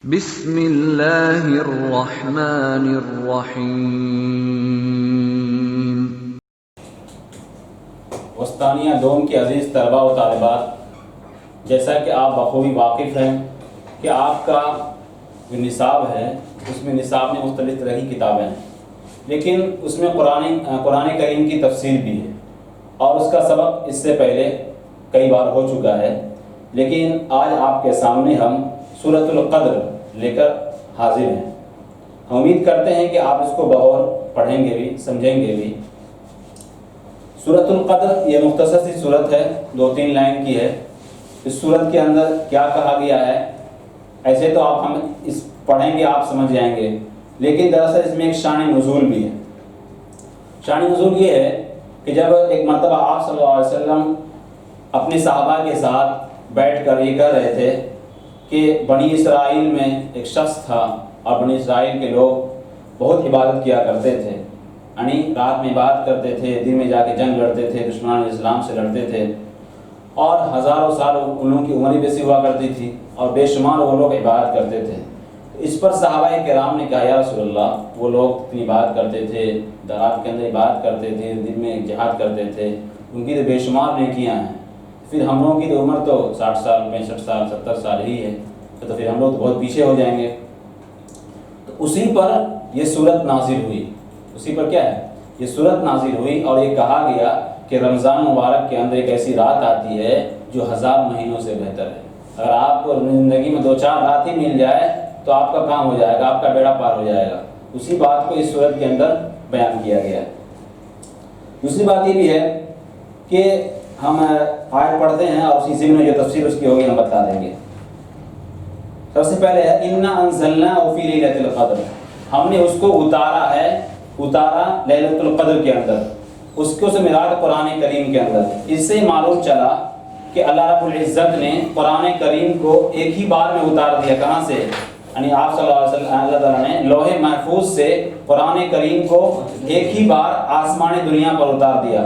بسم اللہ الرحمن الرحیم۔ وسطانیہ دوم کے عزیز طلباء و طالبات، جیسا کہ آپ بخوبی واقف ہیں کہ آپ کا جو نصاب ہے اس میں نصاب میں مختلف طرح کی کتابیں ہیں، لیکن اس میں قرآن کریم کی تفسیر بھی ہے اور اس کا سبق اس سے پہلے کئی بار ہو چکا ہے، لیکن آج آپ کے سامنے ہم سورۃ القدر لے کر حاضر ہیں۔ ہم امید کرتے ہیں کہ آپ اس کو بغور پڑھیں گے بھی، سمجھیں گے بھی۔ سورۃ القدر یہ مختصر سی سورت ہے، 2-3 لائن کی ہے۔ اس سورت کے اندر کیا کہا گیا ہے، ایسے تو آپ ہم اس پڑھیں گے آپ سمجھ جائیں گے، لیکن دراصل اس میں ایک شان نزول بھی ہے۔ شان نزول یہ ہے کہ جب ایک مرتبہ آپ صلی اللہ علیہ وسلم اپنے صحابہ کے ساتھ بیٹھ کر یہ کہہ رہے تھے کہ بنی اسرائیل میں ایک شخص تھا اور بنی اسرائیل کے لوگ بہت عبادت کیا کرتے تھے، یعنی رات میں عبادت کرتے تھے، دن میں جا کے جنگ لڑتے تھے، دشمنان اسلام سے لڑتے تھے، اور ہزاروں سال ان لوگوں کی عمر بیسی ہوا کرتی تھی اور بے شمار وہ لوگ عبادت کرتے تھے۔ اس پر صحابہ کرام نے کہا یا رسول اللہ، وہ لوگ اتنی عبادت کرتے تھے، رات کے اندر عبادت کرتے تھے، دن میں جہاد کرتے تھے، ان کی تو بے شمار نیکیاں ہیں، پھر ہم لوگوں کی تو عمر تو 60 سال 65 سال 70 سال ہی ہے، تو پھر ہم لوگ تو بہت پیچھے ہو جائیں گے۔ تو اسی پر یہ سورت نازل ہوئی، اسی پر کیا ہے یہ سورت نازل ہوئی، اور یہ کہا گیا کہ رمضان مبارک کے اندر ایک ایسی رات آتی ہے جو 1000 مہینوں سے بہتر ہے۔ اگر آپ کو زندگی میں 2-4 رات ہی مل جائے تو آپ کا کام ہو جائے گا، آپ کا بیڑا پار ہو جائے گا۔ اسی بات کو اس سورت کے اندر بیان کیا گیا ہے۔ دوسری بات یہ بھی ہے کہ ہم آیت پڑھتے ہیں اور اسی ضمن میں جو تفسیر اس کی ہوگی ہم بتا دیں گے۔ سب سے پہلے ہے اِنَّا أَنزَلْنَاهُ فِي لَيْلَةِ الْقَدْرِ، ہم نے اس کو اتارا لیلۃ القدر کے اندر، اس کو سے مراد قرآن کریم کے اندر۔ اس سے معلوم چلا کہ اللہ رب العزت نے قرآن کریم کو ایک ہی بار میں اتار دیا۔ کہاں سے؟ یعنی آپ صلی اللہ علیہ وسلم اللہ تعالیٰ نے لوح محفوظ سے قرآن کریم کو ایک ہی بار آسمان دنیا پر اتار دیا،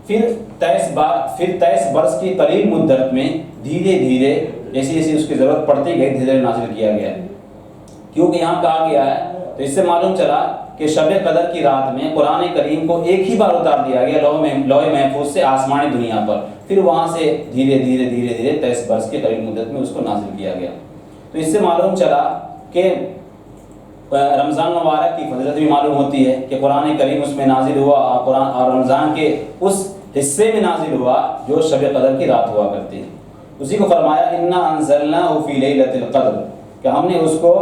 پھر 23 برس کی قلیل مدت میں دھیرے دھیرے جیسی جیسی اس کی ضرورت پڑتی گئی دھیرے دھیرے نازل کیا گیا، کیونکہ یہاں کہا گیا ہے تو اس سے معلوم چلا کہ شب قدر کی رات میں قرآن کریم کو ایک ہی بار اتار دیا گیا لوح محفوظ سے آسمانی دنیا پر، پھر وہاں سے دھیرے دھیرے 23 برس کی قلیل مدت میں اس کو نازل کیا گیا۔ تو اس سے معلوم چلا کہ رمضان مبارک کی فضیلت بھی معلوم ہوتی ہے کہ قرآن کریم اس میں نازل ہوا اور رمضان کے اس حصے میں نازل ہوا جو شب قدر کی رات ہوا کرتی ہے۔ اسی کو فرمایا اِنَّا أَنزَلْنَاهُ فِي لَيْلَةِ الْقَدْرِ، کہ ہم نے اس کو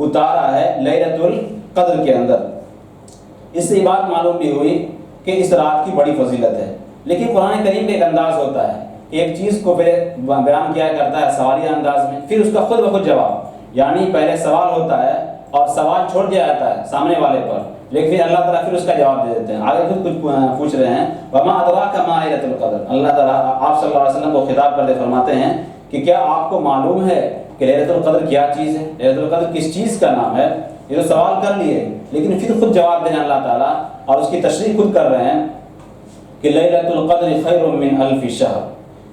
اتارا ہے لیلۃ القدر کے اندر۔ اس سے یہ بات معلوم بھی ہوئی کہ اس رات کی بڑی فضیلت ہے، لیکن قرآن کریم کا ایک انداز ہوتا ہے، ایک چیز کو پہلے بیان کیا کرتا ہے سوالیہ انداز میں، پھر اس کا خود بخود جواب، یعنی پہلے سوال ہوتا ہے اور سوال چھوڑ دیا جاتا ہے سامنے والے پر، لیکن پھر اللہ تعالیٰ پھر اس کا جواب دے دیتے ہیں۔ آگے خود کچھ پوچھ رہے ہیں وَمَا أَدْرَاكَ مَا لَيْلَةُ الْقَدْرِ، اللہ تعالیٰ آپ صلی اللہ علیہ وسلم کو خطاب کرتے فرماتے ہیں کہ کیا آپ کو معلوم ہے کہ لیلۃ القدر کیا چیز ہے، لیلۃ القدر کس چیز کا نام ہے؟ یہ تو سوال کر لیے، لیکن پھر خود جواب دینا اللہ تعالیٰ، اور اس کی تشریح خود کر رہے ہیں کہ لیلۃ القدر خیر من الف شہر،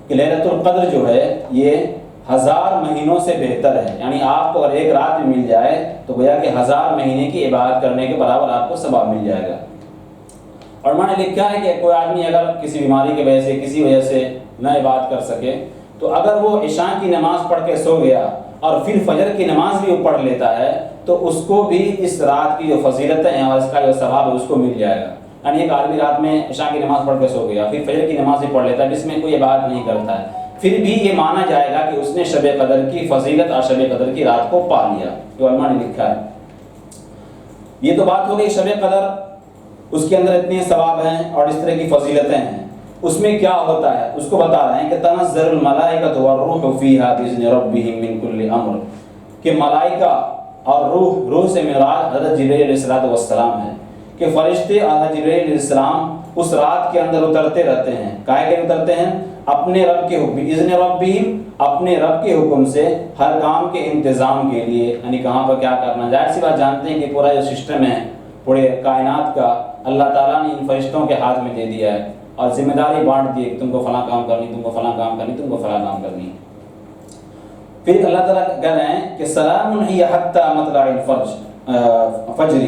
کہ لیلۃ القدر جو ہے یہ 1000 مہینوں سے بہتر ہے، یعنی آپ کو اگر ایک رات میں مل جائے تو گویا کہ 1000 مہینے کی عبادت کرنے کے برابر آپ کو ثواب مل جائے گا۔ اور میں نے لکھا ہے کہ کوئی آدمی اگر کسی بیماری کی وجہ سے کسی وجہ سے نہ عبادت کر سکے تو اگر وہ عشاء کی نماز پڑھ کے سو گیا اور پھر فجر کی نماز بھی وہ پڑھ لیتا ہے تو اس کو بھی اس رات کی جو فضیلتیں ہیں اور اس کا جو ثواب ہے اس کو مل جائے گا۔ یعنی ایک آدمی رات میں عشاء کی نماز پڑھ کے سو گیا، پھر فجر کی نماز بھی پڑھ لیتا ہے جس میں کوئی عبادت نہیں کرتا ہے، پھر بھی یہ مانا جائے گا کہ اس نے شب قدر کی فضیلت اور شب قدر کی رات کو پا لیا، جو علماء نے لکھا ہے۔ یہ تو بات ہو گئی شب قدر، اس کے اندر اتنے ثواب ہیں اور اس طرح کی فضیلتیں ہیں، اس میں کیا ہوتا ہے اس کو بتا رہے ہیں کہ تنزل الملائکۃ والروح فیہا باذن ربہم من کل امر، کہ ملائکہ اور روح سے مراد حضرت جبرائیل علیہ السلام ہے، کہ فرشتے اور حضرت جبرائیل علیہ السلام اس رات کے اندر اترتے رہتے ہیں۔ کاہے کے اترتے ہیں؟ اپنے رب کے حکم، باذن ربہم، اپنے رب کے حکم سے ہر کام کے انتظام کے لیے، یعنی کہاں پر کیا کرنا۔ ظاہر سی بات جانتے ہیں کہ پورا جو سسٹم ہے پورے کائنات کا اللہ تعالیٰ نے ان فرشتوں کے ہاتھ میں دے دیا ہے اور ذمہ داری بانٹ دی ہے کہ تم کو فلاں کام کرنی، تم کو فلاں کام کرنی، تم کو فلاں کام کرنی۔ پھر اللہ تعالیٰ کہہ رہے ہیں کہ سلام ہی حتی مطلع الفجر،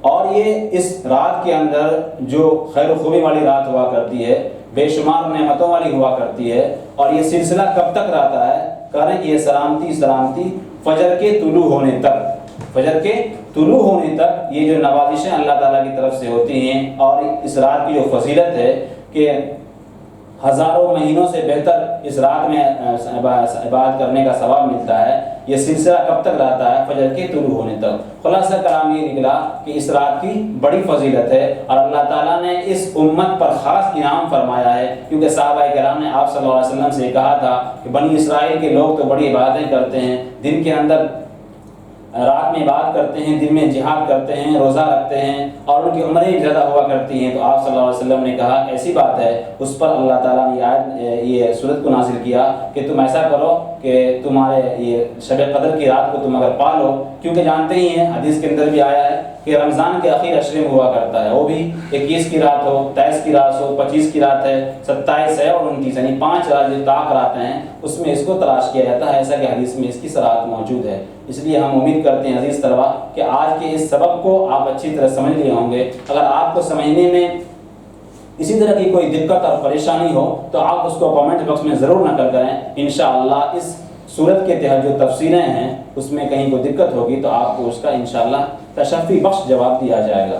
اور یہ اس رات کے اندر جو خیر و خوبی والی رات ہوا کرتی ہے، بے شمار نعمتوں والی ہوا کرتی ہے، اور یہ سلسلہ کب تک رہتا ہے؟ کہہ رہے ہیں کہ یہ سلامتی فجر کے طلوع ہونے تک، فجر کے طلوع ہونے تک یہ جو نوازشیں اللہ تعالیٰ کی طرف سے ہوتی ہیں، اور اس رات کی جو فضیلت ہے کہ ہزاروں مہینوں سے بہتر اس رات میں عبادت کرنے کا ثواب ملتا ہے، یہ سلسلہ کب تک رہتا ہے؟ فجر کے طلوع ہونے تک۔ خلاصہ کلام یہ نکلا کہ اس رات کی بڑی فضیلت ہے، اور اللہ تعالیٰ نے اس امت پر خاص انعام فرمایا ہے، کیونکہ صحابہ کرام نے آپ صلی اللہ علیہ وسلم سے کہا تھا کہ بنی اسرائیل کے لوگ تو بڑی عبادتیں کرتے ہیں، دن کے اندر رات میں عبادت کرتے ہیں، دن میں جہاد کرتے ہیں، روزہ رکھتے ہیں، اور ان کی عمریں زیادہ ہوا کرتی ہیں۔ تو آپ صلی اللہ علیہ وسلم نے کہا ایسی بات ہے، اس پر اللہ تعالیٰ نے یہ سورت کو نازل کیا کہ تم ایسا کرو کہ تمہارے یہ شب قدر کی رات کو تم اگر پا لو، کیونکہ جانتے ہی ہیں حدیث کے اندر بھی آیا ہے کہ رمضان کے آخر عشرے میں ہوا کرتا ہے، وہ بھی 21 کی رات ہو، 23 کی رات ہو، 25 کی رات ہے، 27 ہے اور 29، یعنی 5 رات جو طاق رات ہیں اس میں اس کو تلاش کیا جاتا ہے، ایسا کہ حدیث میں اس کی صراحت موجود ہے۔ اس لیے ہم امید کرتے ہیں عزیز طلبہ کہ آج کے اس سبق کو آپ اچھی طرح سمجھ لیے ہوں گے۔ اگر آپ کو سمجھنے میں اسی طرح کی کوئی دقت اور پریشانی ہو تو آپ اس کو کامنٹ باکس میں ضرور نقل کریں، انشاءاللہ اس صورت کے تحت جو تفسیریں ہیں اس میں کہیں کوئی دقت ہوگی تو آپ کو اس کا انشاءاللہ تشفی بخش جواب دیا جائے گا۔